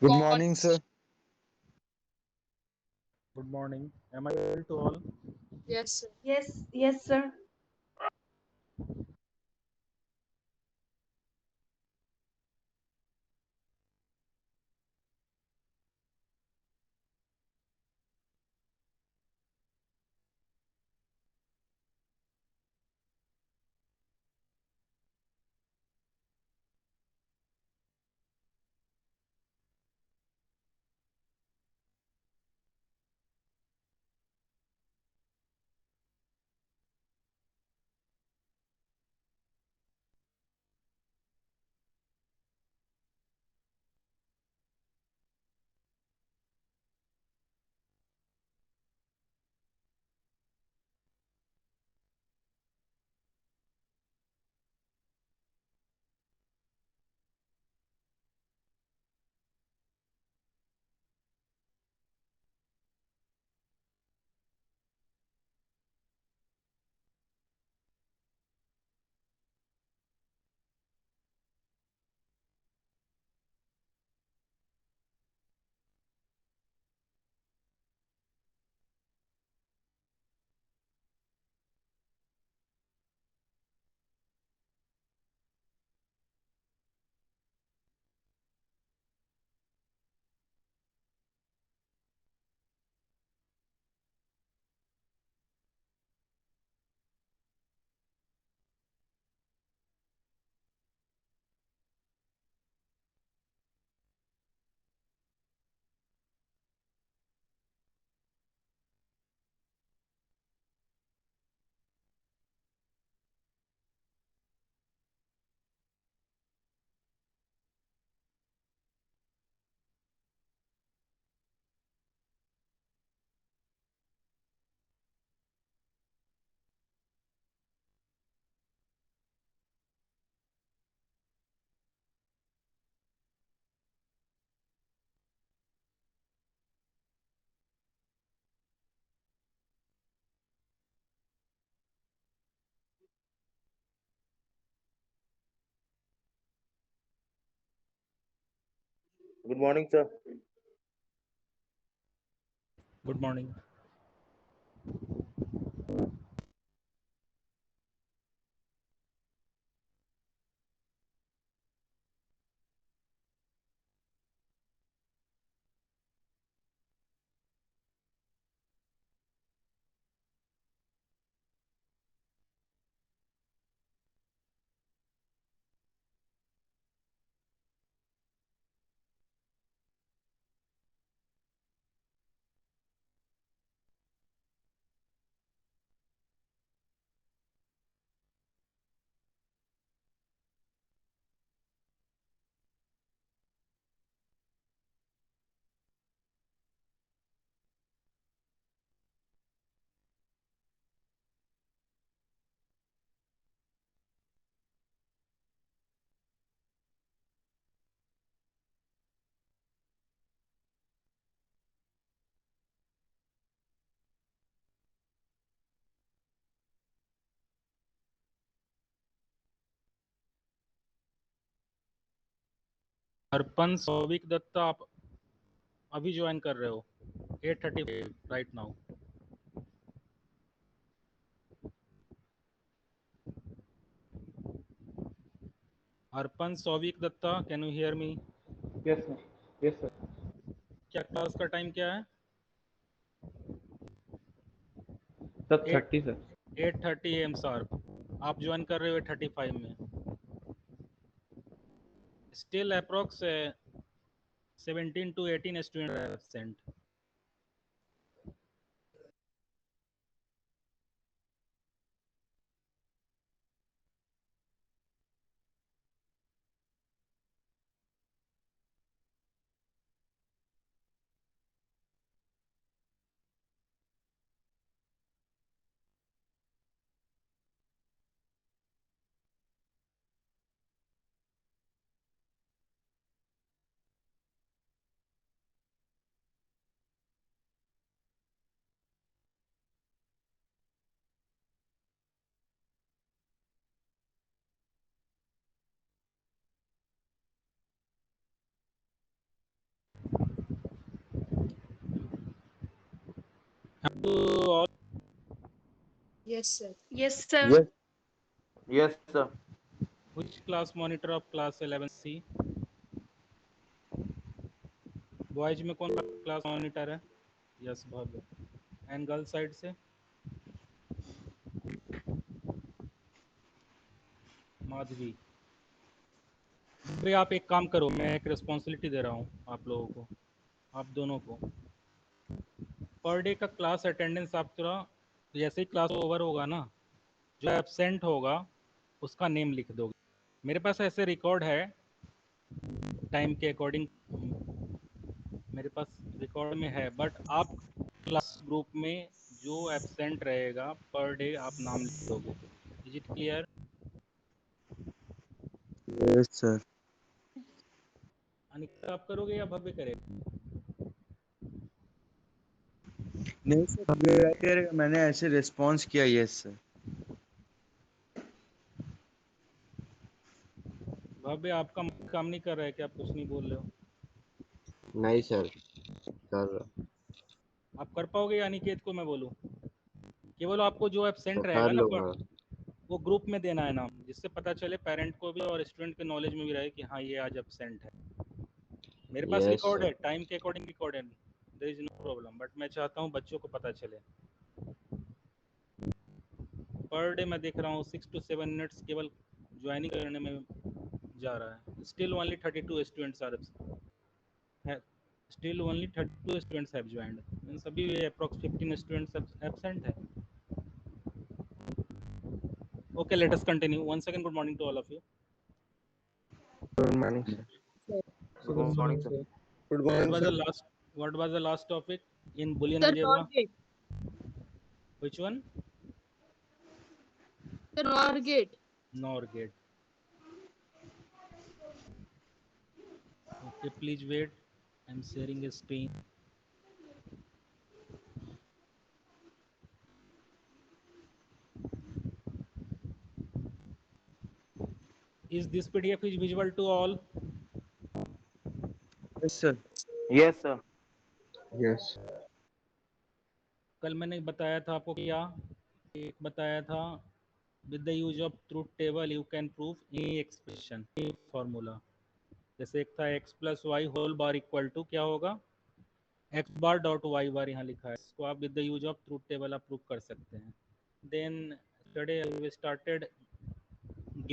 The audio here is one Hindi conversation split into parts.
Good morning, sir. Good morning. Am I able to all? Yes, sir. Yes, sir. Good morning, sir. Good morning. हरपन Souvik Dutta, आप अभी ज्वाइन कर रहे हो 8:35 राइट नाउ. हरपन Souvik Datta, can you hear me? Yes, sir. Yes, sir. क्या क्लास का टाइम क्या है? Sir, 8 30, sir. 8:30 AM sharp. आप ज्वाइन कर रहे हो 8:35 में. Still approx 17 to 18 students are absent. Have to all Yes, sir. Yes, sir. Yes. Yes, sir. which class monitor of class 11C? Boys में कौन क्लास मॉनिटर है? Yes Bhavya. And girl side से माधवी। भाई आप एक काम करो, मैं एक रिस्पॉन्सिबिलिटी दे रहा हूँ आप लोगों को, आप दोनों को। पर डे का क्लास अटेंडेंस आप थोड़ा, जैसे ही क्लास ओवर होगा ना, जो एब्सेंट होगा उसका नेम लिख दोगे। मेरे पास ऐसे रिकॉर्ड है टाइम के अकॉर्डिंग, मेरे पास रिकॉर्ड में है, बट आप क्लास ग्रुप में जो एब्सेंट रहेगा पर डे आप नाम लिख दोगे। Is it clear? Yes sir. Anita आप करोगे या भव्य करेगा? नहीं सर, भव्य करेगा, मैंने ऐसे रिस्पॉन्स किया। Yes sir. भव्य आपका काम नहीं कर रहा है कि आप कुछ नहीं बोल रहे हो? नहीं सर, कर रहा आप कर पाओगे या अनिकेत को मैं बोलूं? केवल आपको जो तो एब्सेंट कर रहेगा ना लूंगा। वो ग्रुप में देना है नाम, जिससे पता चले पेरेंट को भी और स्टूडेंट के नॉलेज में भी रहे कि हाँ ये आज एब्सेंट है। मेरे पास यस रिकॉर्ड सर। है, टाइम के अकॉर्डिंग रिकॉर्ड है, there is no problem, but मैं चाहता हूँ बच्चों को पता चले। पर डे मैं देख रहा हूँ 6 to 7 मिनट्स केवल ज्वाइनिंग करने में जा रहा है। Still only 32 students are still only 32 students have joined, mean सभी अप्रॉक्स 15 स्टूडेंट्स एब्सेंट है। Okay, let us continue. One second, good morning to all of you. Good morning sir. Good morning, sir. Good What morning was sir. the last? What was the last topic in Boolean Sir, algebra? NOR gate. Which one? Sir, NOR gate. NOR gate. Okay, please wait. I'm sharing a screen. Is this PDF is visible to all? Yes sir. Yes, sir. Yes. कल मैंने बताया था आपको क्या, एक बताया था with the use of truth table you can prove any expression, any formula। जैसे एक था x plus y whole bar equal to क्या होगा, x bar dot y bar यहाँ लिखा है, इसको आप with the use of truth table आप प्रूव कर सकते हैं। Then today we started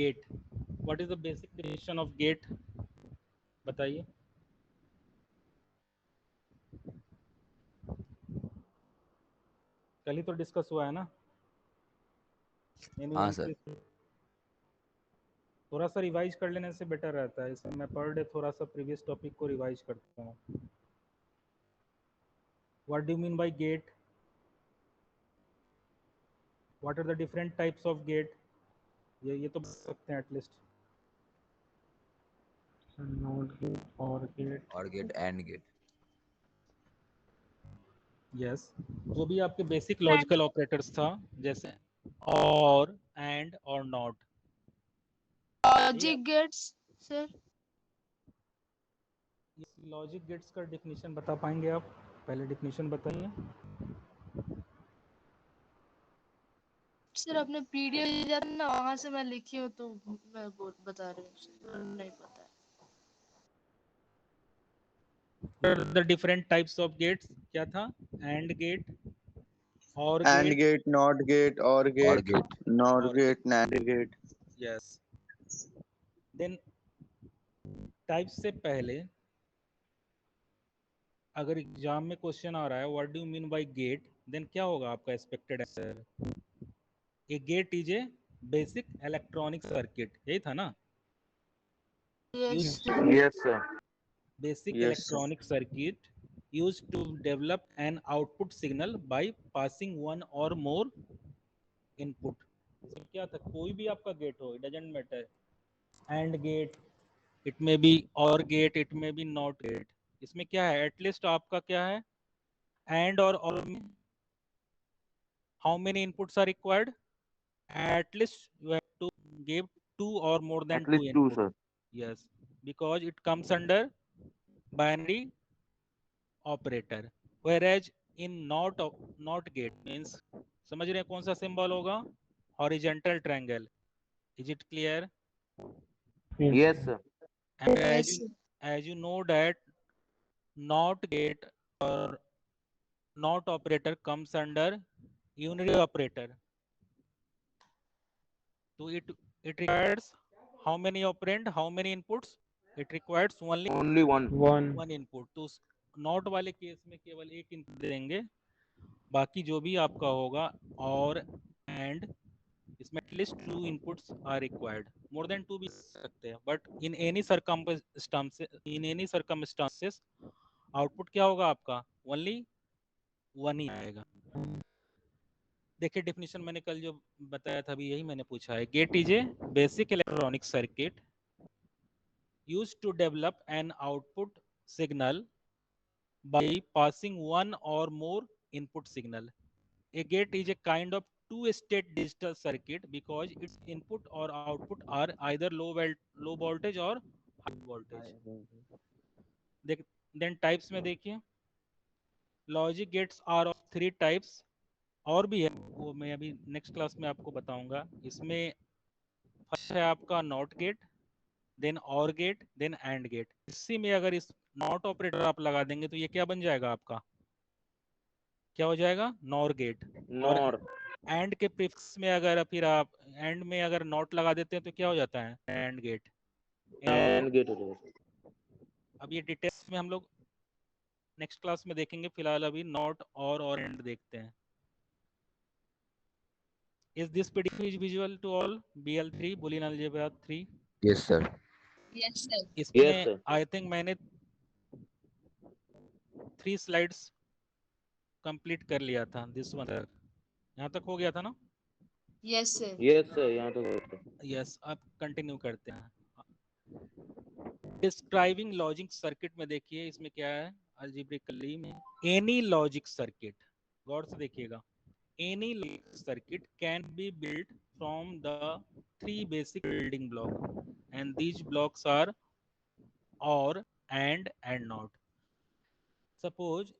gate। What is the basic definition of gate? बताइए। कल ही तो डिस्कस हुआ है ना। हाँ सर। थोड़ा सा रिवाइज कर लेने से बेटर रहता है, इसमें मैं पर डे थोड़ा सा प्रीवियस टॉपिक को रिवाइज करता हूँ। What do you mean by gate? What are the different types of gate? ये तो बता सकते हैं at least. Not gate or gate. Or gate and gate. Yes, जो भी आपके बेसिक लॉजिकल ऑपरेटर्स था, जैसे और, एंड और not. Logic gates, sir. Logic gates का डेफिनेशन बता पाएंगे आप? पहले डेफिनेशन बताइए। सर अपने पीडीएफ दिया था ना, वहां से मैं लिखी हूँ तो मैं बता रही हूँ sir, नहीं पता है। The different types of gates क्या था? एंड गेट, और and gate, gate, not gate, और or gate, gate. Nor or gate, nand gate. Yes. Then type से पहले अगर एग्जाम में क्वेश्चन आ रहा है what do you mean by gate, then क्या होगा आपका expected answer? A gate is a basic electronic circuit, यही था ना? Yes, use sir. Yes, sir. Basic yes sir. Electronic circuit used to develop an output signal by passing one or more input। इसमें क्या था, कोई भी आपका गेट हो, it doesn't matter, and gate, it may be or gate, it may be not gate. इसमें क्या है, एटलीस्ट आपका क्या है, एंड और में how many inputs are required? At least you have to give two or more than At two least two, input। sir. Yes, because it comes under binary operator, whereas in not gate means समझ रहे हैं कौन सा सिंबल होगा? Horizontal triangle. Is it clear? Yes, sir. And Yes, sir. as you know that not gate or not operator comes under unary operator. So it requires how many operand, how many inputs? It requires only Only one. One. one input. तो नॉट वाले केस में केवल एक इनपुट देंगे, बाकी जो भी आपका होगा और एंड इसमें at least 2 inputs are required. More than 2 भी सकते हैं, but in any circumstances output क्या होगा आपका? ओनली 1 ही आएगा. देखिए डेफिनेशन मैंने कल जो बताया था अभी यही मैंने पूछा है. Gate is a basic electronic circuit used to develop an output signal by passing one or more input signal. A gate is a kind of two-state digital circuit because its input or output are either low voltage or high voltage. Then types में देखिए, logic gates are of 3 types. और भी है वो मैं अभी नेक्स्ट क्लास में आपको बताऊंगा. इसमें फर्स्ट है आपका नॉट गेट, देन और गेट, देन एंड गेट. इसी में अगर इस नॉट ऑपरेटर आप लगा देंगे तो ये क्या बन जाएगा आपका? क्या हो जाएगा? Nor gate. और Nor. एंड के प्रीफिक्स में अगर फिर आप एंड में अगर नॉट लगा देते हैं तो क्या हो जाता है? And gate. And get it. अब ये डिटेल्स में हम लोग नेक्स्ट क्लास में देखेंगे. फिलहाल अभी नॉट और एंड देखते हैं. Is this pretty visual to all? BL3 Boolean Algebra 3. Yes, sir. Yes, sir. Yes, इसमें sir. आई थिंक मैंने 3 स्लाइड्स कंप्लीट कर लिया था. दिस वन तक, यहाँ तक हो गया था ना? Yes, sir. Yes, sir. यहाँ तो होता है. यस. अब कंटिन्यू करते हैं. डिस्क्राइबिंग लॉजिक सर्किट में देखिए इसमें क्या है अलजेब्रिकली में. एनी लॉजिक सर्किट, गौर से देखिएगा, any logic circuit can be built from the 3 basic building block and these blocks are or and not. Suppose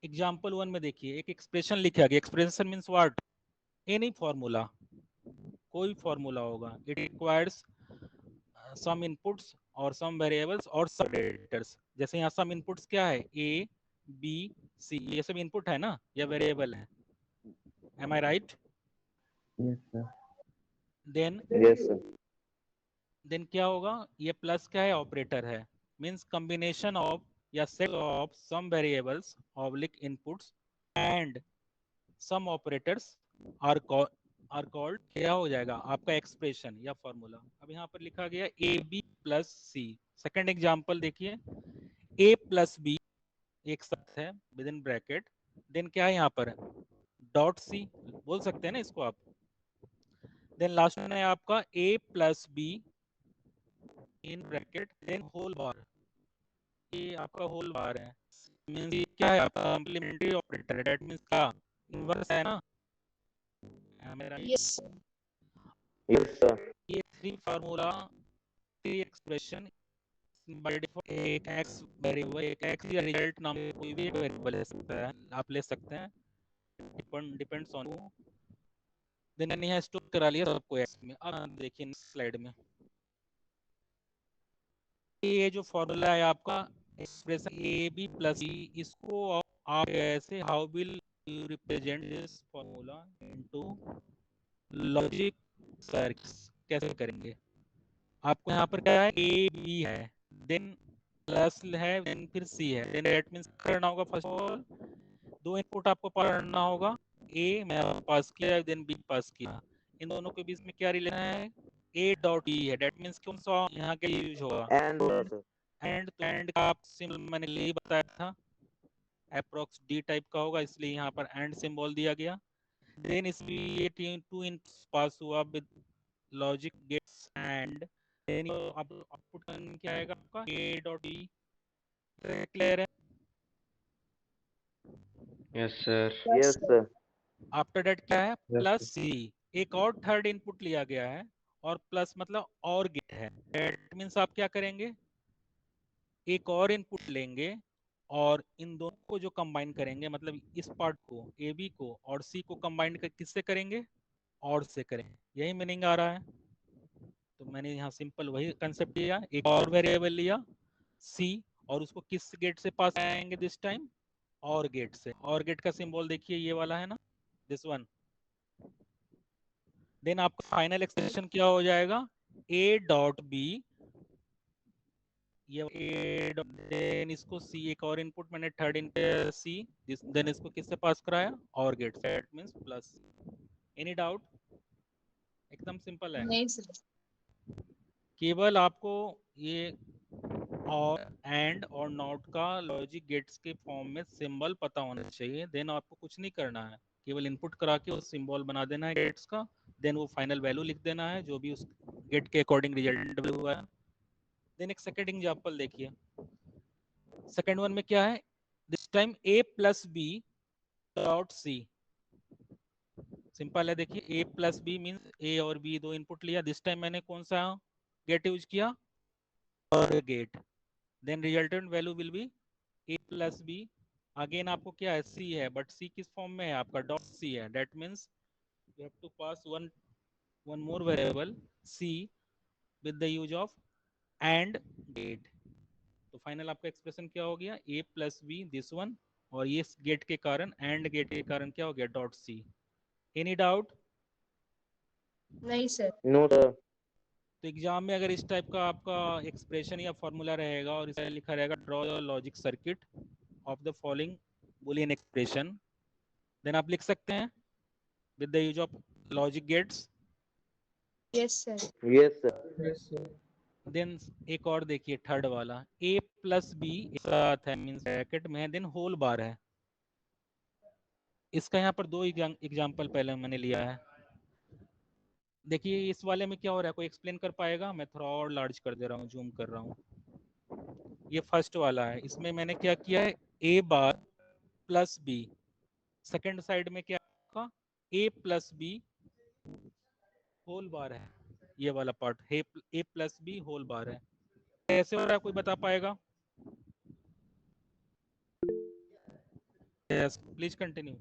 example 1 में देखिए एक एक्सप्रेशन लिखा गया. Expression means what? Any formula, कोई फॉर्मूला होगा. इट रिक्वायर्स सम इनपुट्स और सम वेरिएबल्स और सब ऑपरेटर्स. जैसे यहाँ सम इनपुट्स क्या है? ए बी सी, ये सब इनपुट है ना या वेरिएबल है? Am I right? Yes, sir. Then Yes, sir. क्या होगा? ये प्लस क्या है? ऑपरेटर है. मीन्स कॉम्बिनेशन ऑफ या set of some variables oblique inputs and some operators are called क्या हो जाएगा आपका? एक्सप्रेशन या फॉर्मूला. अब यहाँ पर लिखा गया A B plus C. Second example देखिए, ए प्लस बी एक साथ है विद इन ब्रैकेट. देन क्या है यहाँ पर? डॉट सी बोल सकते हैं ना इसको आप. देन लास्ट में है आपका A plus B in bracket then whole bar. ये आपका होल बार है. मींस ये क्या है आपका? Complementary operator. दैट मींस क्या? इनवर्स है ना? Yes, sir. Yes, sir. ये 3 फार्मूला 3 एक्सप्रेशन बाय डिफॉल्ट एक एक्स वेरिएबल, एक एक्स या रिजल्ट नाम का कोई भी एक वेरिएबल ले सकता है, आप ले सकते हैं. Depends on you. देन यहाँ स्टोर करा लिया सबको एक्स में. अब देखिए नेक्स्ट स्लाइड में ये जो फॉर्मूला है आपका एक्सप्रेशन ए बी प्लस सी, इसको आप ऐसे how will you represent this formula into logic circuits, कैसे करेंगे? आपको यहाँ पर क्या है? ए बी है, देन प्लस है, देन फिर सी है. देन दैट मींस करना होगा फर्स्ट ऑफ ऑल 2 इनपुट आपको पढ़ना होगा. ए मैं पास किया, देन बी पास किया. इन दोनों के बीच में क्या रिलेशन है? ए डॉट ई है. दैट मींस कौन सा यहाँ के यूज होगा? And होगा, sir. एंड का आप सिंबल मैंने यही बताया था, अप्रोक्स डी टाइप का होगा, इसलिए यहाँ पर एंड सिंबल दिया गया. देन इसमें ये 2 इनपुट्स पास हुआ with logic gates and then अब आउटपुट क्या आएगा आपका? A dot E. क्लियर है? Yes, sir. Yes, sir. After that क्या है? Yes, plus sir. सी. एक और थर्ड इनपुट लिया गया है और प्लस मतलब और गेट है. दैट मींस आप क्या करेंगे? एक और इनपुट लेंगे और इन दोनों को जो कंबाइन करेंगे, मतलब इस पार्ट को ए बी को और सी को कंबाइन किससे करेंगे, और से करेंगे। यही मीनिंग आ रहा है। तो मैंने यहाँ सिंपल वही कंसेप्ट लिया, एक और वेरिएबल लिया सी, और उसको किस गेट से पास आएंगे दिस टाइम, और गेट से। और गेट का सिंबल देखिए ये वाला है ना, दिस वन। देन आपका फाइनल एक्सप्रेशन क्या हो जाएगा, ए डॉट बी, ये ए डॉट, देन इसको सी, एक और इनपुट मैंने थर्ड इन सी, देन इसको किससे पास कराया, और गेट से, that means plus. Any doubt? एकदम सिंपल है। नहीं सर। केवल आपको ये और एंड और नॉट का लॉजिक गेट्स के फॉर्म में सिंबल पता होना चाहिए। देन आपको कुछ नहीं करना है, केवल इनपुट करा के उस सिंबल बना देना है गेट्स का। देन वो फाइनल वैल्यू लिख देना है जो भी उस गेट के अकॉर्डिंग रिजल्ट हुआ है। देन एक सेकंड एग्जांपल देखिए, सेकंड वन में क्या है, this time a plus B dot C. Simple है, देखिए a plus B means a और b दो इनपुट लिया। दिस टाइम मैंने कौन सा गेट यूज किया, or gate. Then resultant value will be a plus B. Again आपको क्या है, c है, बट c किस फॉर्म में है आपका, डॉट c है। That means you have to pass one more variable c with the use of and gate. तो फाइनल आपका एक्सप्रेशन क्या हो गया, a plus B this one, और ये गेट के कारण, एंड गेट के कारण क्या हो गया, डॉट सी। Any doubt? नहीं सर। No sir. तो एग्जाम में अगर इस टाइप का आपका एक्सप्रेशन या फॉर्मूला रहेगा और इसमें लिखा रहेगा draw the logic circuit of the following Boolean expression, then आप लिख सकते हैं with the use of logic gates. Yes sir. Yes sir. Then एक और देखिए थर्ड वाला, a प्लस बी साथ है, मीन्स ब्रैकेट में है, देन होल बार है। इसका यहाँ पर दो एग्जाम्पल पहले मैंने लिया है। देखिए इस वाले में क्या हो रहा है, कोई एक्सप्लेन कर पाएगा? मैं थोड़ा और लार्ज कर दे रहा हूँ, जूम कर रहा हूँ। ये फर्स्ट वाला है, इसमें मैंने क्या किया है, a bar plus B. Second side में क्या होगा, a plus B whole bar है। ये वाला पार्ट है a plus B whole bar है। कैसे हो रहा है, कोई बता पाएगा? Yes please continue.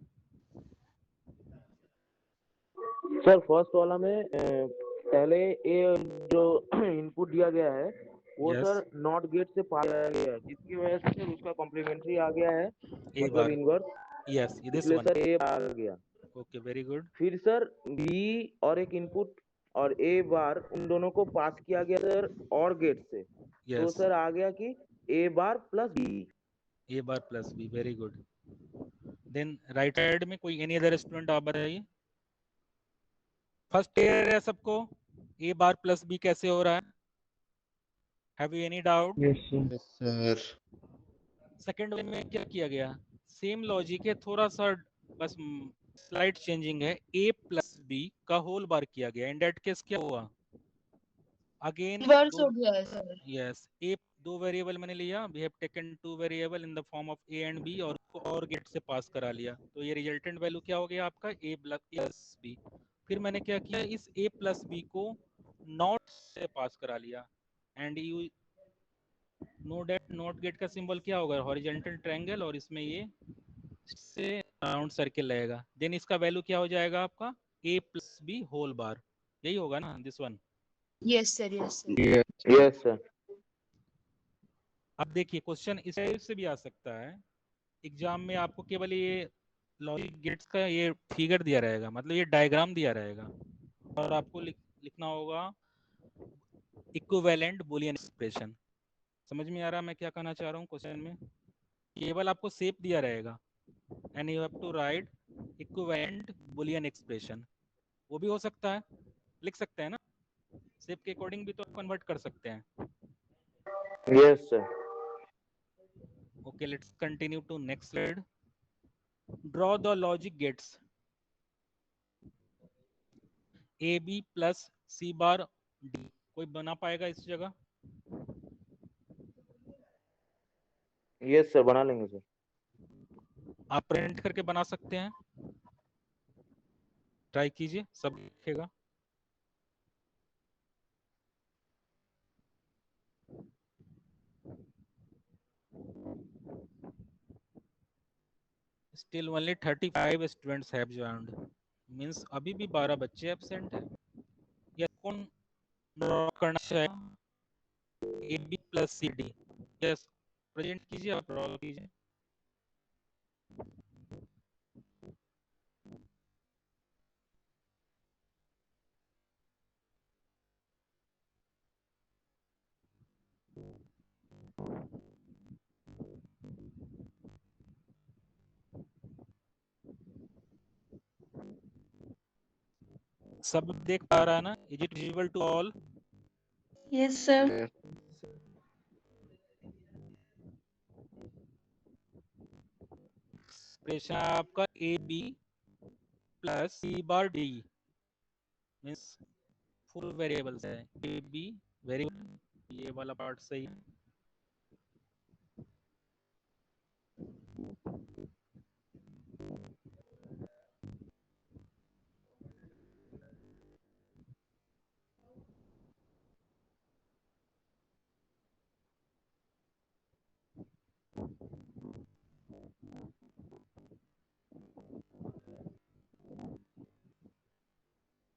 Sir first वाला में पहले ये जो इनपुट दिया गया है वो यस सर नॉट गेट से पास किया गया है, जिसकी वजह से सर उसका कॉम्प्लीमेंट्री आ गया है, a मतलब बार, इनवर्स। यस दिस इसलिए वन। सर ए आ गया। Okay very good. फिर सर बी और एक इनपुट और ए बार, उन दोनों को पास किया गया सर और गेट से, तो यस सर आ गया कि A bar plus B. a bar plus b, very good. Then right side में कोई एनी अदर स्टूडेंट आप बताइए। फर्स्ट क्लियर है सबको, a बार प्लस b कैसे हो रहा है? Have you any doubt? Yes, sir. Yes sir. Second वे में क्या किया गया, सेम लॉजिक है, थोड़ा सा बस स्लाइड चेंजिंग है, a प्लस b का होल बार किया गया। इन दैट केस क्या हुआ, अगेन रिवर्स दो, हो गया है सर। यस a दो वेरिएबल मैंने लिया, we have taken two variable in the form of a and b, और उसको और गेट से पास करा लिया। तो ये रिजल्टेंट वैल्यू क्या हो गया आपका, a प्लस b। फिर मैंने क्या किया, इस a प्लस b को नॉट से पास करा लिया, and you know that not gate का सिंबल क्या होगा, हॉरिजॉन्टल ट्रायंगल, और इसमें ये से राउंड सर्किल रहेगा। देन इसका वैल्यू क्या हो जाएगा आपका, a plus B whole bar. यही होगा ना, this one. Yes sir. Yes sir. Yes yes sir. अब देखिए क्वेश्चन इस टाइप से भी आ सकता है एग्जाम में, आपको केवल ये लॉजिक गेट्स का ये फिगर दिया रहेगा, मतलब ये डायग्राम दिया रहेगा, और आपको लिखना होगा इक्विवेलेंट बूलियन एक्सप्रेशन। समझ में आ रहा है मैं क्या कहना चाह रहा हूँ क्वेश्चन में? केवल आपको शेप दिया रहेगा and you have to write equivalent Boolean expression. वो भी हो सकता है, लिख सकते हैं ना, शेप के अकॉर्डिंग भी तो कन्वर्ट कर सकते हैं। Yes sir. Okay let's continue to next slide. Draw the logic gates A B plus C bar D. कोई बना पाएगा इस जगह? यस सर, बना लेंगे सर। आप प्रिंट करके बना सकते हैं, ट्राई कीजिए, सब लिखेगा। Still only 35 students have joined. Means अभी भी 12 बच्चे एब्सेंट है। या कौन ड्रॉ करना चाहेगा? A B plus C D. Yes, present कीजिए, आप ड्रॉ कीजिए। सब देख पा रहा है ना? Is it visible to all? Yes, sir. Yes. Expression आपका A B plus C bar D means full variables है। ए बी वेरिएबल, ये वाला पार्ट सही है।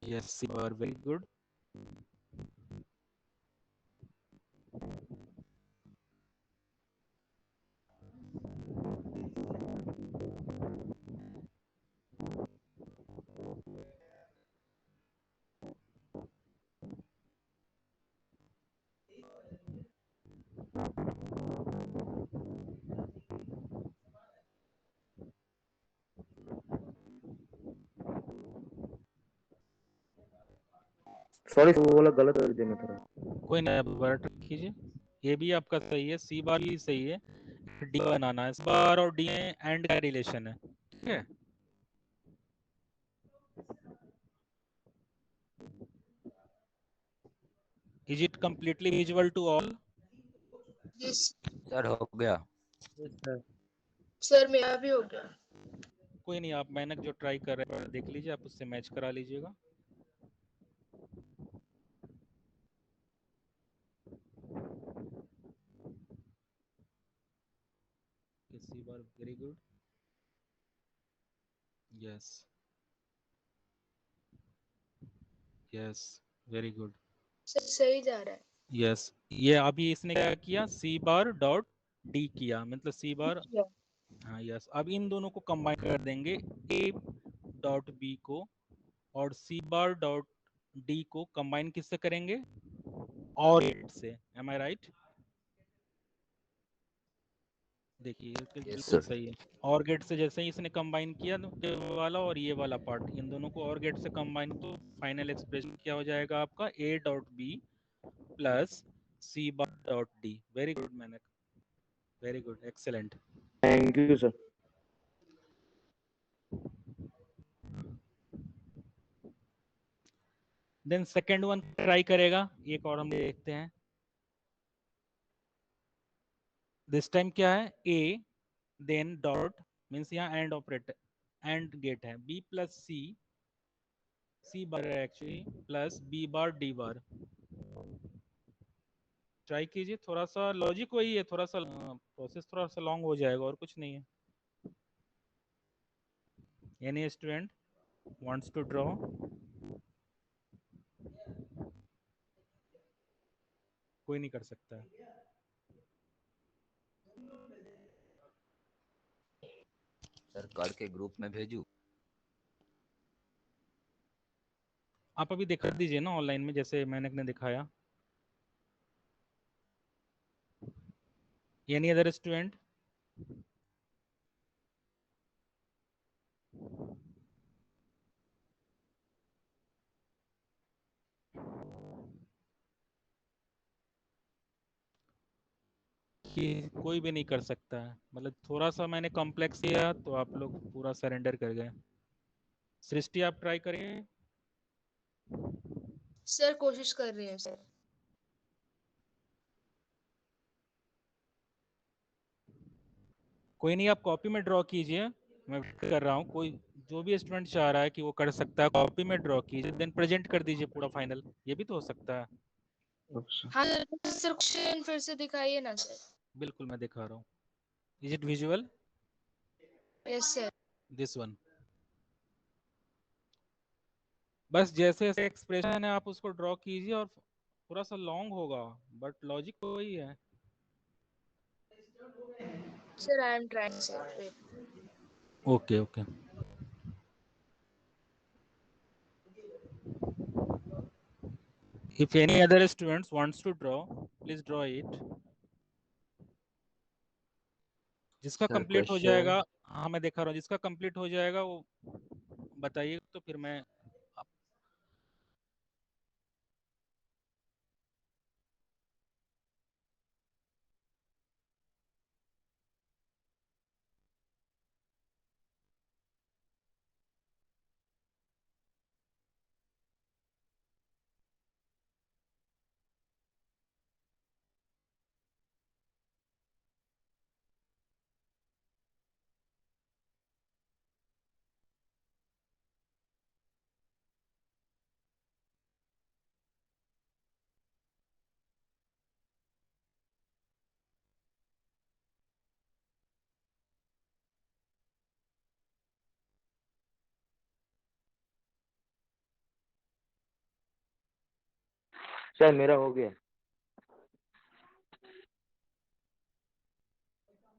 Yes, you are very good. Sorry, वो वाला गलत कर दिया मैं थोड़ा। कोई ना, दोबारा कीजिए। ए बी आपका सही है, सी बार भी सही है, डी बनाना है। सी बार और डी एंड का रिलेशन है, ठीक है। Is it completely visual to all? Yes sir हो गया। सर, मेरा भी हो गया। कोई नहीं, आप मेहनत जो ट्राई कर रहे हैं देख लीजिए, आप उससे मैच करा लीजिएगा। C bar very good. Yes yes, very good. सही जा रहा है। यस, ये अभी इसने क्या किया? सी बार डॉट डी किया, मतलब सी बार। हाँ यस, अब इन दोनों को कंबाइन कर देंगे, ए डॉट बी को और सी बार डॉट डी को कंबाइन किससे करेंगे? और गेट से। M I right? देखिए बिल्कुल sir. सही है। और गेट से जैसे ही इसने कंबाइन किया तो ये वाला और ये वाला पार्ट, इन दोनों को और गेट से कंबाइन, तो फाइनल एक्सप्रेशन क्या हो जाएगा आपका? A dot B plus C bar dot D. Very good मैंने, very good, excellent. Thank you sir. Then second one try करेगा, एक और हम देखते हैं। दिस टाइम क्या है? ए देन डॉट मीन्स यहाँ एंड ऑपरेटर, एंड गेट है, B plus C bar actually plus B bar D bar. Try कीजिए, थोड़ा सा लॉजिक वही है, थोड़ा सा प्रोसेस थोड़ा सा लॉन्ग हो जाएगा और कुछ नहीं है। Any student wants to draw? कोई नहीं कर सकता है। सर करके ग्रुप में भेजू? आप अभी दिखा दीजिए ना ऑनलाइन में, जैसे मैंने ने दिखाया। Any other student? कि कोई भी नहीं कर सकता है, मतलब थोड़ा सा मैंने कॉम्प्लेक्स किया तो आप लोग पूरा सरेंडर कर गए। सृष्टि आप ट्राई करिए। सर कोशिश कर रही है सर। कोई नहीं, आप कॉपी में ड्रॉ कीजिए, मैं कर रहा हूँ। कोई जो भी स्टूडेंट चाह रहा है कि वो कर सकता है, कॉपी में ड्रॉ कीजिए, देन प्रेजेंट कर दीजिए पूरा फाइनल, ये भी तो हो सकता है। हाँ सर, क्वेश्चन फिर से दिखाइए ना सर। बिल्कुल मैं दिखा रहा हूँ। Is it visual? Yes sir. This one. बस जैसे जैसे एक्सप्रेशन है आप उसको ड्रॉ कीजिए, और थोड़ा सा लॉन्ग होगा बट लॉजिक तो वही है। Sir, I am trying, sir. Wait. Okay okay. If any other students wants to draw, please draw it. जिसका सर कंप्लीट हो क्वेश्चन जाएगा, हाँ मैं दिखा रहा हूँ, जिसका कंप्लीट हो जाएगा वो बताइए, तो फिर मैं सर मेरा हो गया।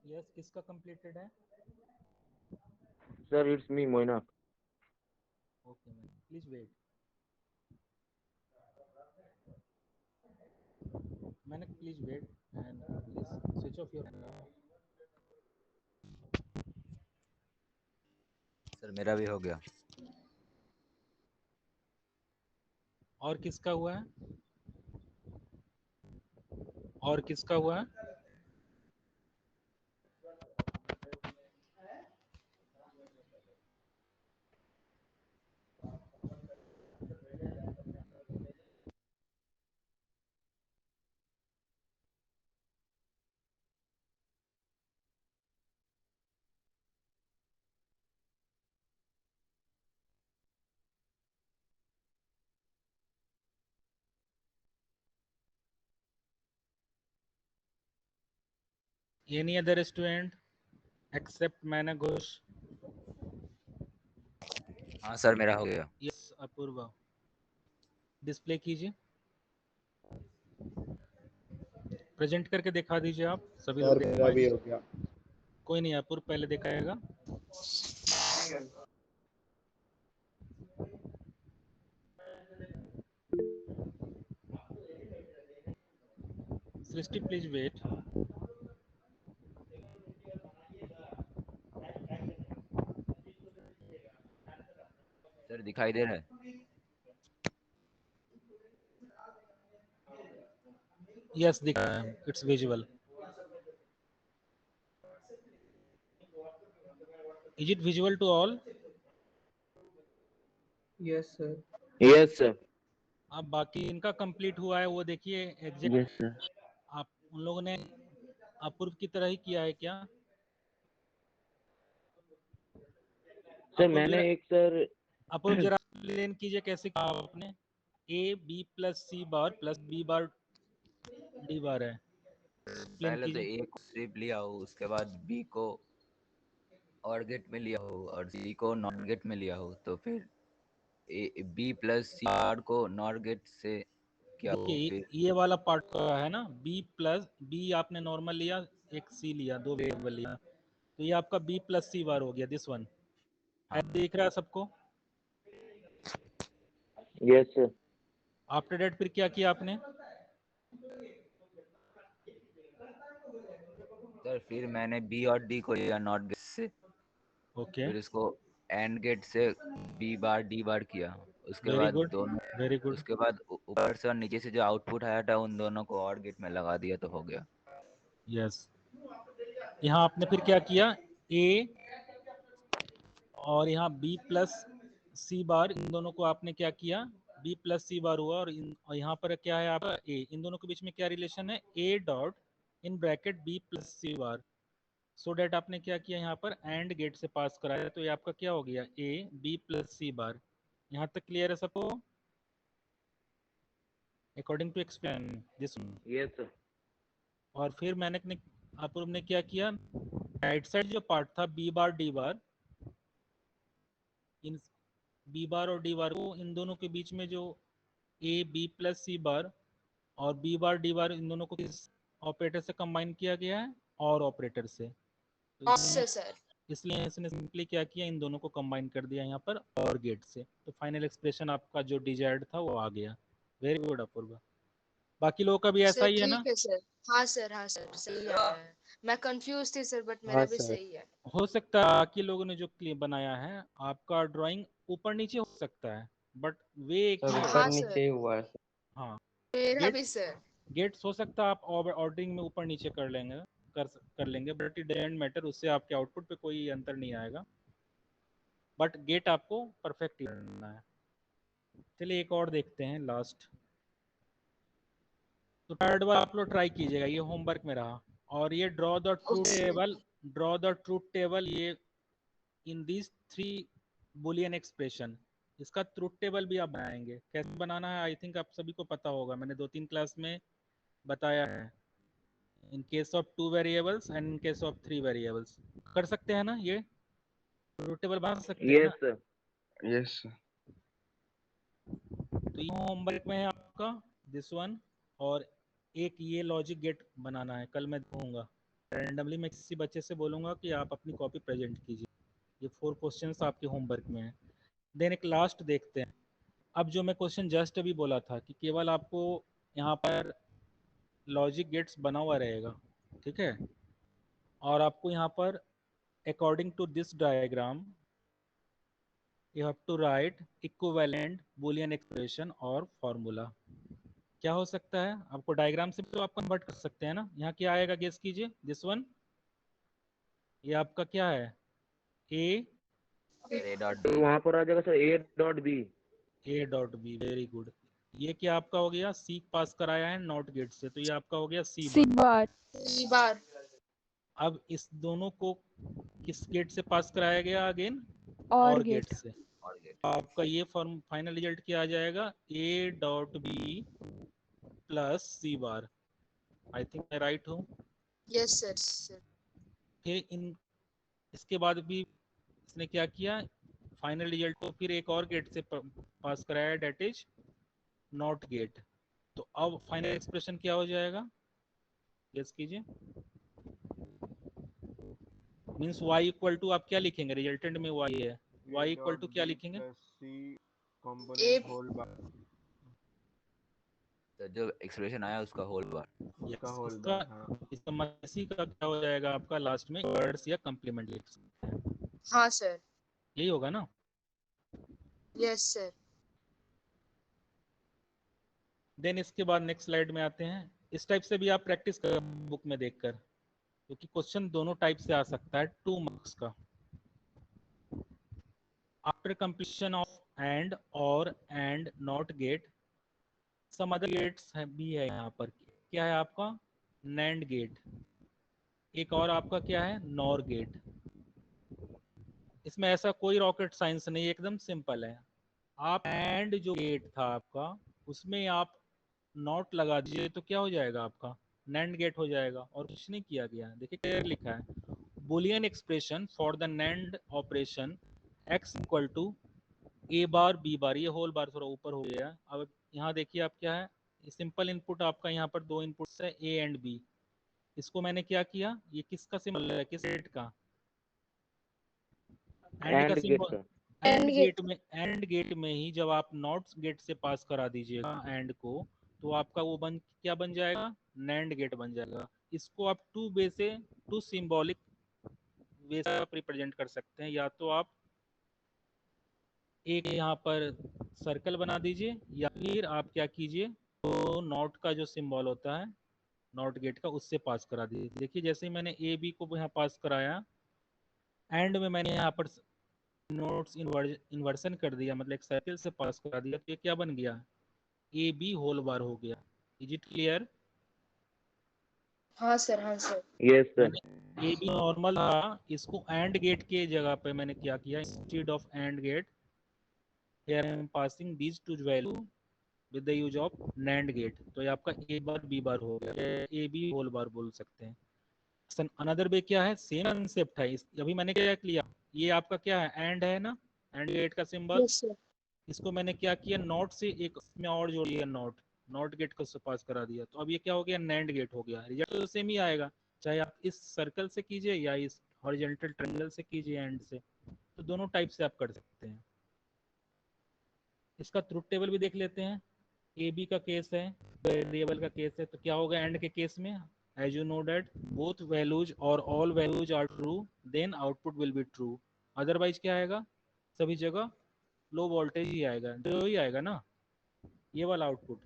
यस, किसका कंप्लीटेड है? Sir it's me Moina. Okay ma'am, please wait. मैंने please wait and please switch off your. Sir मेरा भी हो गया। और किसका हुआ है? और किसका हुआ है? Any other student except मैंने घोष? हाँ सर मेरा हो गया। यस अपूर्वा, डिस्प्ले कीजिए, प्रेजेंट करके दिखा दीजिए आप सभी लोग देख मेरा पाए। भी हो गया। कोई नहीं, अपूर्व पहले दिखाएगा। सृष्टि प्लीज वेट। सर दिखाई दे रहा है? यस दिख रहा है, it's visual. Is it visual to all? Yes sir. Yes sir. अब बाकी इनका कंप्लीट हुआ है वो देखिए एग्जैक्ट। Yes sir. आप उन लोगों ने अपूर्व की तरह ही किया है क्या? सर अपूर्व मैंने जरा, एक सर अपूर्व जरा एक्सप्लेन कीजिए कैसे किया आपने। A B plus C bar plus B bar D bar है, एक्सप्लेन पहले तो कीजिए। ए को सिर्फ लिया हो, उसके बाद बी को और गेट में लिया हो और सी को नॉट गेट में लिया हो, तो फिर ए बी प्लस सी बार को नॉट गेट से किया हो। देखिए फिर ये वाला पार्ट का है ना, बी प्लस बी आपने नॉर्मल लिया, एक सी लिया, दो वेरिएबल लिया, तो ये आपका बी प्लस सी बार हो गया, दिस वन। हाँ देख रहा है सबको? Yes sir. आफ्टर दैट फिर क्या किया आपने? सर फिर मैंने बी और डी को लिया नॉट गेट से, ओके, फिर इसको एंड गेट से बी बार डी बार किया। उसके वेरी बाद गुड, दोनों, वेरी गुड। उसके बाद ऊपर से और नीचे से जो आउटपुट आया था उन दोनों को और गेट में लगा दिया तो हो गया। यस, यहाँ आपने फिर क्या किया? ए और यहाँ बी प्लस सी बार, इन दोनों को आपने क्या किया? बी प्लस सी बार हुआ, और यहाँ पर क्या है आपका ए, इन दोनों के बीच में क्या रिलेशन है? A dot in bracket B plus C bar. So that आपने क्या किया यहाँ पर? एंड गेट से पास कराया, तो ये आपका क्या हो गया? A B plus C bar. यहाँ तक क्लियर है सबको? According to explain this. Yes sir. और फिर मैंने अपूर्व ने क्या किया? राइट साइड जो पार्ट था B bar D bar, in B bar और डी बार को, इन दोनों के बीच में जो ए बी प्लस सी बार और बी बार डी बार, इन दोनों को किस ऑपरेटर से कंबाइन किया गया है? और ऑपरेटर से। तो से सर। इसलिए इसने सिंपली क्या किया, इन दोनों को कंबाइन कर दिया यहाँ पर और गेट से। तो फाइनल एक्सप्रेशन आपका जो डिजायर्ड था वो आ गया। Very good Apurva. बाकी लोगों का भी ऐसा सर ही है ना? ठीक है सर। हाँ सर सही है। मैं कंफ्यूज थी सर, बट मेरा हाँ भी सर। सही है। हो सकता है बाकी लोगों ने जो क्लिप बनाया है आपका ड्राइंग ऊपर नीचे हो सकता है, बट वे एक सर ही ऊपर होगा। हाँ नीचे सर, ही हुआ है सर। हाँ, मेरा गेट भी सर। गेट्स हो सकता है आप ऑर्डरिंग में ऊपर नीचे कर लेंगे, बट इट डजंट मैटर, उससे आपके आउटपुट पे कोई अंतर नहीं आएगा। बट गेट आपको परफेक्ट करना है। चलिए एक और देखते हैं लास्ट। तो थर्ड बार आप लोग ट्राई कीजिएगा, ये होमवर्क में रहा। और ये ड्रॉ द ट्रूथ टेबल, ये इन दीज 3 बुलियन एक्सप्रेशन, इसका ट्रूथ टेबल भी आप बनाएंगे। कैसे बनाना है आई थिंक आप सभी को पता होगा, मैंने 2-3 क्लास में बताया है। In case of 2 variables and in case of 3 variables कर सकते हैं ना, ये ट्रूथ टेबल बना सकते हैं ना? Yes sir. Yes sir. तो ये होमवर्क में है आपका दिस वन। और एक ये लॉजिक गेट बनाना है, कल मैं दूंगा रैंडमली, मैं किसी बच्चे से बोलूंगा कि आप अपनी कॉपी प्रेजेंट कीजिए। ये 4 क्वेश्चंस आपके होमवर्क में है। देन एक लास्ट देखते हैं। अब जो मैं क्वेश्चन जस्ट अभी बोला था कि केवल आपको यहाँ पर लॉजिक गेट्स बना हुआ रहेगा, ठीक है, और आपको यहाँ पर according to this diagram you have to write equivalent Boolean expression और फॉर्मूला। क्या हो सकता है? आपको डायग्राम से तो आप कन्वर्ट कर सकते हैं ना। यहाँ क्या आएगा, गेस कीजिए। दिस वन, ये आपका क्या है? ए डॉट तो बी। वहां पर आ जाएगा sir A dot B. A dot B, very good. ये क्या आपका हो गया? सी पास कराया है नॉट गेट से, तो ये आपका हो गया सी सी बार। सी बार। अब इस दोनों को किस गेट से पास कराया गया? अगेन और और गेट गेट। से। और गेट। आपका ये फॉर्म फाइनल रिजल्ट क्या आ जाएगा? A dot B plus C bar. I think मैं राइट हूँ। Yes sir. फिर इन इसके बाद भी इसने क्या किया, फाइनल रिजल्ट को फिर एक और गेट से पास कराया, डेट इज नॉट गेट। तो अब फाइनल एक्सप्रेशन क्या हो जाएगा, गेस कीजिए। मींस y इक्वल टू आप क्या लिखेंगे? रिजल्टेंट में y है, y इक्वल टू क्या लिखेंगे? ए तो जो एक्सप्रेशन आया उसका होल बार। इसका इसी का क्या हो जाएगा आपका लास्ट में? वर्ड्स या कम्प्लीमेंट लिख सकते हैं, हाँ सर। यही होगा ना? Yes sir. देन इसके बाद नेक्स्ट स्लाइड में आते हैं। इस टाइप से भी आप प्रैक्टिस कर बुक में देखकर, क्योंकि क्वेश्चन दोनों टाइप से आ सकता है 2 मार्क्स का। आफ्टर कंप्लीशन ऑफ एंड और and not gate, some other gates भी है यहाँ पर। क्या है आपका? Nand gate. एक और आपका क्या है? Nor gate. इसमें ऐसा कोई रॉकेट साइंस नहीं, एकदम सिंपल है। आप एंड जो गेट था आपका, उसमें आप नॉट लगा दीजिए तो क्या हो जाएगा आपका? नैंड गेट हो जाएगा। और कुछ नहीं किया गया, देखिए क्लियर लिखा है, Boolean expression for the nand operation x equal to A bar B bar. ये होल बार थोड़ा ऊपर हो गया। अब यहाँ देखिए आप क्या है, सिंपल इनपुट आपका यहाँ पर 2 इनपुट्स है ए एंड बी। इसको मैंने क्या किया, ये किसका सिंबल है, किस गेट का? एंड का एंड गेट सिंबल। का। एंड गेट में ही जब आप नॉट गेट से पास करा दीजिएगा एंड को, तो आपका वो क्या बन जाएगा? नैंड गेट बन जाएगा। इसको आप 2 वे से, 2 सिंबॉलिक वे से आप रिप्रेजेंट कर सकते हैं। या तो आप एक यहाँ पर सर्कल बना दीजिए, या फिर आप क्या कीजिए, तो नॉट का जो सिंबल होता है नॉट गेट का, उससे पास करा दीजिए। देखिए जैसे ही मैंने ए बी को यहाँ पास कराया, एंड में मैंने यहाँ पर नोट्स इन्वर्सन कर दिया, मतलब एक सर्कल से पास करा दिया, तो ये क्या बन गया? ए बी होल बार हो गया। Is it clear? हाँ सर। Yes sir. मैंने ए बी नॉर्मल था, इसको एंड गेट के जगह पे मैंने क्या किया, instead of and gate here I am passing these two value with the use of nand gate. तो ये आपका ए बार बी बार हो गया, ए बी होल बार बोल सकते हैं। अनदर वे क्या है, सेम कंसेप्ट है। अभी मैंने क्या किया, ये आपका क्या है? एंड है ना, एंड गेट का सिंबल। Yes sir. इसको मैंने क्या किया, नॉट से एक में और जोड़ दिया, नॉट गेट को पास करा दिया, तो अब ये क्या हो गया, नैंड गेट हो गया। रिजल्ट तो सेम ही आएगा, चाहे आप इस सर्कल से कीजिए या इस हॉरिजॉन्टल ट्रायंगल से कीजिए एंड से, तो दोनों टाइप से आप कर सकते हैं। इसका ट्रुथ टेबल भी देख लेते हैं। ए बी का केस है, वेरिएबल का केस है, तो क्या होगा एंड के केस में, as you know that both values और all values are true then output will be true. Otherwise क्या आएगा, सभी जगह लो वोल्टेज ही आएगा, जो ही आएगा ना, ये वाला आउटपुट।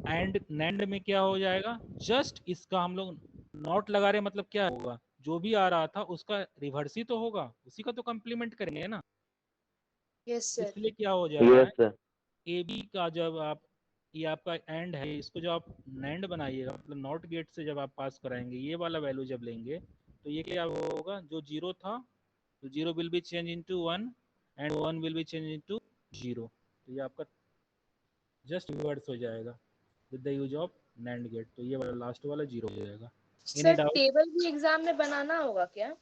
एंड नैंड में क्या हो जाएगा, जस्ट इसका हम लोग नॉट लगा रहे, मतलब क्या होगा, जो भी आ रहा था उसका रिवर्स ही तो होगा, उसी का तो कम्प्लीमेंट करेंगे ना। Yes sir. इसलिए क्या हो जाएगा, यस सर। ए बी का जब आप, ये आपका एंड है, इसको जब आप नैंड बनाइएगा, मतलब नॉट गेट से जब आप पास कराएंगे, ये वाला वैल्यू जब लेंगे, तो ये क्या होगा, जो जीरो था तो zero will be change into one and one will be change into zero, तो ये आपका जस्ट रिवर्स हो जाएगा with the use of nand gate, तो ये वाला लास्ट वाला जीरो हो जाएगा। Any sir doubt? टेबल भी एग्जाम में बनाना होगा क्या?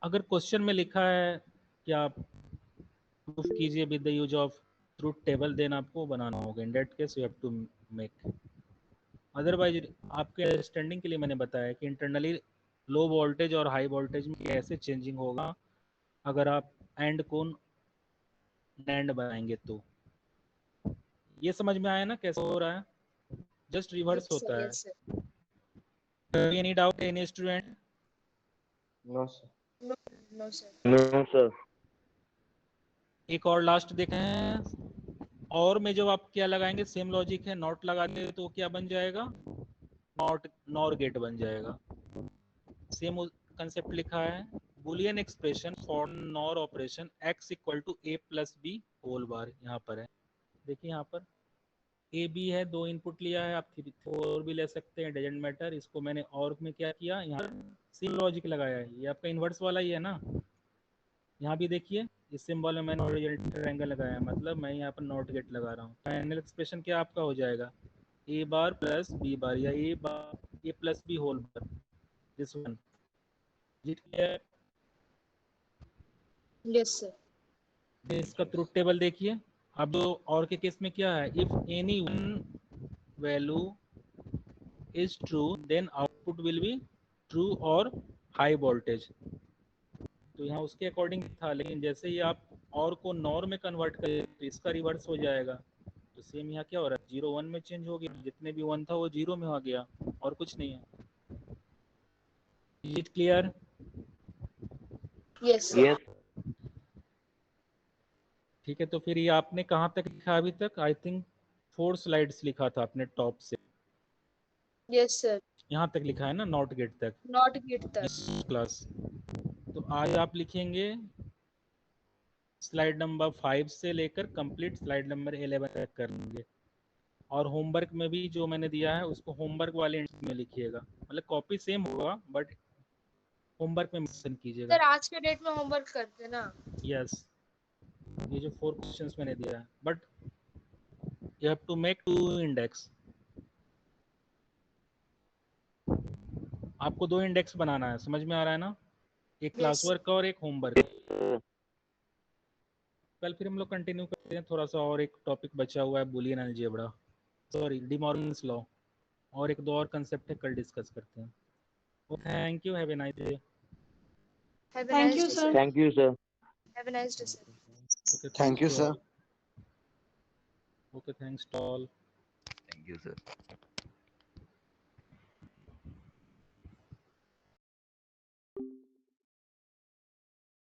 अगर क्वेश्चन में लिखा है कि आप प्रूफ कीजिए with the use of truth table, then आपको बनाना होगा, in that case you have to make. Otherwise आपके अंडरस्टैंडिंग के लिए मैंने बताया कि इंटरनली लो वोल्टेज और हाई वोल्टेज में कैसे चेंजिंग होगा अगर आप एंड को नैंड बनाएंगे, तो ये समझ में आया ना कैसे हो रहा है, जस्ट रिवर्स यस सर। होता है। Yes sir. Any doubt any student? No sir. No no sir. No sir. एक और लास्ट देखें हैं, और में जब आप क्या लगाएंगे, सेम लॉजिक है, नॉट लगा दें तो क्या बन जाएगा, नॉट नॉर गेट बन जाएगा। सेम कंसेप्ट लिखा है, Boolean expression for nor operation x equal to a plus B whole bar, यहाँ पर है, देखिए यहाँ पर ए बी है, दो इनपुट लिया है, आप 3 4 भी ले सकते हैं, डजेंट मैटर। इसको मैंने और में क्या किया, यहाँ सेम लॉजिक लगाया है, ये आपका इन्वर्स वाला ही है ना। यहाँ भी देखिए इस सिंबल में मैंने हॉरिजॉन्टल ट्रायंगल लगाया है, मतलब मैं यहाँ पर नॉट गेट लगा रहा हूँ। फाइनल एक्सप्रेशन क्या आपका हो जाएगा, ए बार प्लस बी बार या A bar A plus B whole bar, this one. Yes sir. इसका ट्रूथ टेबल देखिए। अब और के केस में क्या है, if any one value is true then output will be true और हाई वोल्टेज, तो यहाँ उसके अकॉर्डिंग था, लेकिन जैसे ही आप और को नॉर में कन्वर्ट करें तो इसका रिवर्स हो जाएगा। तो सेम यहाँ क्या हो रहा है, 0 1 में चेंज हो गया, जितने भी 1 था वो 0 में आ गया, और कुछ नहीं है। Is it clear? Yes sir. Yes. ठीक है, तो फिर ये आपने कहाँ तक लिखा अभी तक, आई थिंक 4 स्लाइड्स लिखा था आपने टॉप से, यस सर। यहाँ तक लिखा है ना, नॉट गेट तक नॉट गेट तक। क्लास। तो आज आप लिखेंगे स्लाइड नंबर 5 से लेकर कंप्लीट स्लाइड नंबर 11 तक कर लेंगे, और होमवर्क में भी जो मैंने दिया है उसको होमवर्क वाले में लिखिएगा, मतलब कॉपी सेम होगा बट होमवर्क में मेंशन कीजिएगा। सर आज के डेट में होमवर्क करते ना। यस, ये जो 4 क्वेश्चंस मैंने दिया है, but you have to make 2 index, आपको 2 इंडेक्स बनाना है, समझ में आ रहा है ना, एक क्लास वर्क का और एक होमवर्क। कल फिर हम लोग कंटिन्यू करते हैं, थोड़ा सा और एक टॉपिक बचा हुआ है, Boolean algebra, sorry D Morgan's law, और एक दो और कंसेप्ट है, कल डिस्कस करते हैं। Thank you, have a nice day. Have a Thank nice you, day sir. Sir. Thank you sir. Have a nice day sir. Okay, Thank you, sir. all. Okay, thanks to all. Thank you, sir.